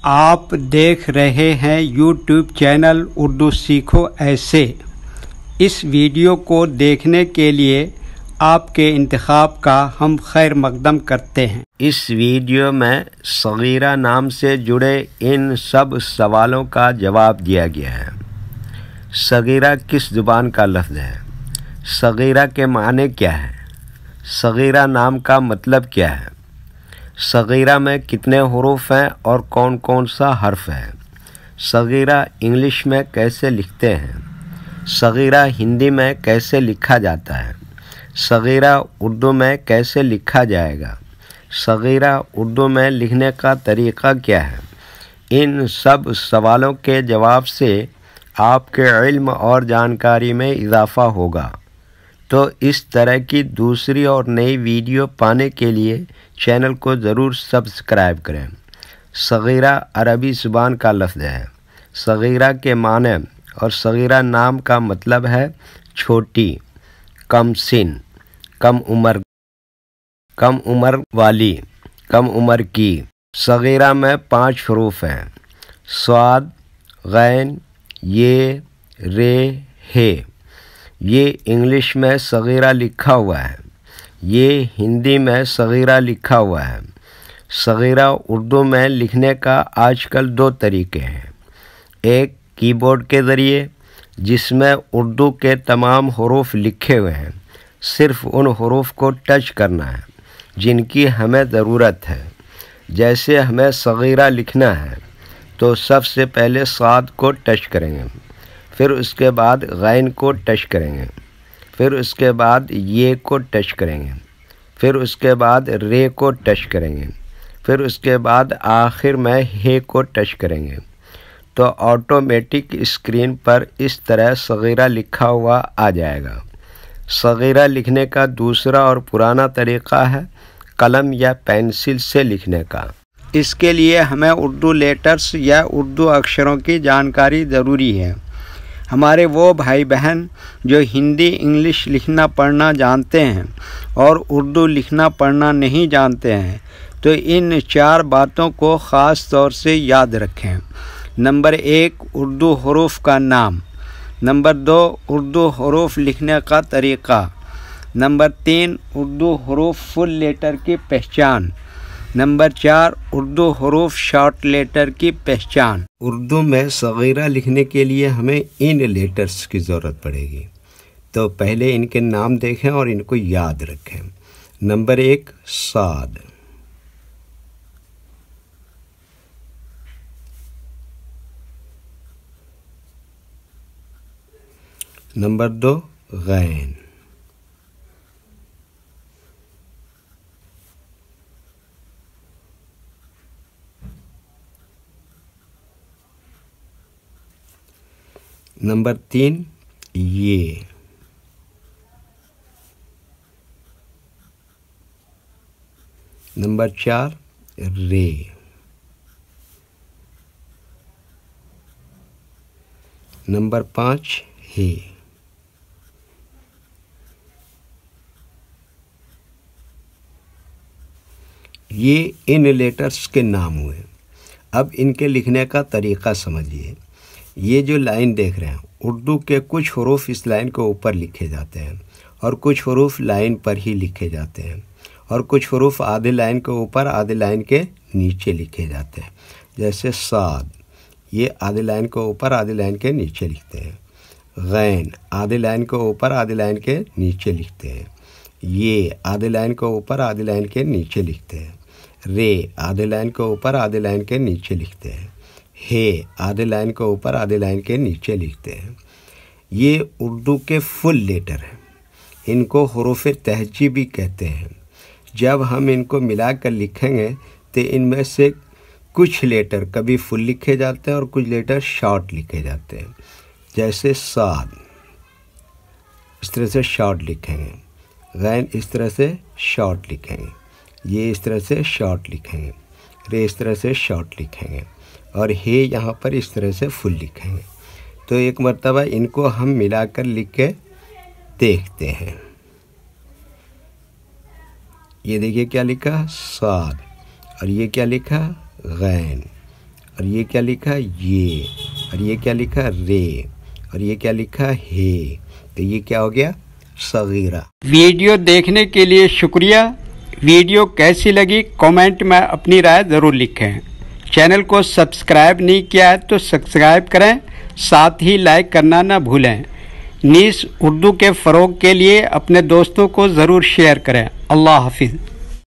آپ دیکھ رہے ہیں یوٹیوب چینل اردو سیکھو ایسے۔ اس ویڈیو کو دیکھنے کے لیے آپ کے انتخاب کا ہم خیر مقدم کرتے ہیں۔ اس ویڈیو میں صغیرہ نام سے جڑے ان سب سوالوں کا جواب دیا گیا ہے۔ صغیرہ کس زبان کا لفظ ہے؟ صغیرہ کے معنی کیا ہے؟ صغیرہ نام کا مطلب کیا ہے؟ صغیرہ میں کتنے حروف ہیں اور کون کون سا حرف ہے؟ صغیرہ انگلش میں کیسے لکھتے ہیں؟ صغیرہ ہندی میں کیسے لکھا جاتا ہے؟ صغیرہ اردو میں کیسے لکھا جائے گا؟ صغیرہ اردو میں لکھنے کا طریقہ کیا ہے؟ ان سب سوالوں کے جواب سے آپ کے علم اور جانکاری میں اضافہ ہوگا۔ تو اس طرح کی دوسری اور نئی ویڈیو پانے کے لیے چینل کو ضرور سبسکرائب کریں۔ صغیرہ عربی زبان کا لفظ ہے۔ صغیرہ کے معنی اور صغیرہ نام کا مطلب ہے چھوٹی، کم سن، کم عمر والی، کم عمر کی۔ صغیرہ میں 5 حروف ہیں: صاد، غین، یہ، رے، ہے۔ یہ انگلش میں صغیرہ لکھا ہوا ہے۔ یہ ہندی میں صغیرہ لکھا ہوا ہے۔ صغیرہ اردو میں لکھنے کا آج کل 2 طریقے ہیں۔ ایک کی بورڈ کے ذریعے، جس میں اردو کے تمام حروف لکھے ہوئے ہیں، صرف ان حروف کو ٹچ کرنا ہے جن کی ہمیں ضرورت ہے۔ جیسے ہمیں صغیرہ لکھنا ہے تو سب سے پہلے صاد کو ٹچ کریں گے، پھر اس کے بعد غین کو ٹچ کریں گے، پھر اس کے بعد یہ کو ٹچ کریں گے، پھر اس کے بعد رے کو ٹچ کریں گے، پھر اس کے بعد آخر میں ہے کو ٹچ کریں گے، تو آٹومیٹک اسکرین پر اس طرح صغیرہ لکھا ہوا آ جائے گا۔ صغیرہ لکھنے کا دوسرا اور پرانا طریقہ ہے قلم یا پینسل سے لکھنے کا۔ اس کے لیے ہمیں اردو لیٹرز یا اردو اکشروں کی جانکاری ضروری ہے۔ ہمارے وہ بھائی بہن جو ہندی انگلش لکھنا پڑھنا جانتے ہیں اور اردو لکھنا پڑھنا نہیں جانتے ہیں تو ان 4 باتوں کو خاص طور سے یاد رکھیں۔ نمبر 1، اردو حروف کا نام۔ نمبر 2، اردو حروف لکھنے کا طریقہ۔ نمبر 3، اردو حروف فل لیٹر کی پہچان۔ نمبر 4، اردو حروف شارٹ لیٹر کی پہچان۔ اردو میں صغیرہ لکھنے کے لیے ہمیں ان لیٹرز کی ضرورت پڑے گی، تو پہلے ان کے نام دیکھیں اور ان کو یاد رکھیں۔ نمبر 1، صاد۔ نمبر 2، غین۔ نمبر 3، یہ۔ نمبر 4، رے۔ نمبر 5، ہے۔ یہ ان لیٹرز کے نام ہوئے۔ اب ان کے لکھنے کا طریقہ سمجھیے۔ یہ جو لائن دیکھ رہے ہیں، اردو کے کچھ حروف اس لائن کے اوپر لکھے جاتے ہیں اور کچھ حروف لائن پر ہی لکھے جاتے ہیں، اور کچھ حروف آدھے لائن کے اوپر آدھے لائن کے نیچے لکھے جاتے ہیں۔ جیسے صاد، یہ آدھے لائن کے اوپر آدھے لائن کے نیچے لکھتے ہیں۔ غین، آدھے لائن کے اوپر آدھے لائن کے نیچے لکھتے ہیں۔ یہ، آدھے لائن کے اوپر آدھے لائن کے نیچے لکھتے ہیں۔ رے، آدھے لائن کے اوپر آدھے لائن کے نیچے لکھتے ہیں۔ ہے، آدھے لائن کے اوپر آدھے لائن کے نیچے لکھتے ہیں۔ یہ اردو کے فل لیٹر ہیں۔ ان کو حروف تہجی بھی کہتے ہیں۔ جب ہم ان کو ملا کر لکھیں گے تو ان میں سے کچھ لیٹر کبھی فل لکھے جاتے ہیں اور کچھ لیٹر شارٹ لکھے جاتے ہیں۔ جیسے صاد، اس طرح سے شارٹ لکھیں گے۔ غین اس طرح سے شارٹ لکھیں گے۔ یہ اس طرح سے شارٹ لکھیں گے۔ رے اس طرح سے شارٹ لکھیں گے، اور ہے یہاں پر اس طرح سے فل لکھیں گے۔ تو ایک مرتبہ ان کو ہم ملا کر لکھ کے دیکھتے ہیں۔ یہ دیکھیے کیا لکھا، صاد، اور یہ کیا لکھا، غین۔ اور یہ کیا لکھا یہ، اور یہ کیا لکھا رے، اور یہ کیا لکھا ہے، تو یہ کیا ہو گیا صغیرہ۔ ویڈیو دیکھنے کے لیے شکریہ۔ ویڈیو کیسی لگی کامنٹ میں اپنی رائے ضرور لکھیں۔ چینل کو سبسکرائب نہیں کیا ہے تو سبسکرائب کریں، ساتھ ہی لائک کرنا نہ بھولیں۔ نیز اردو کے فروغ کے لیے اپنے دوستوں کو ضرور شیئر کریں۔ اللہ حافظ۔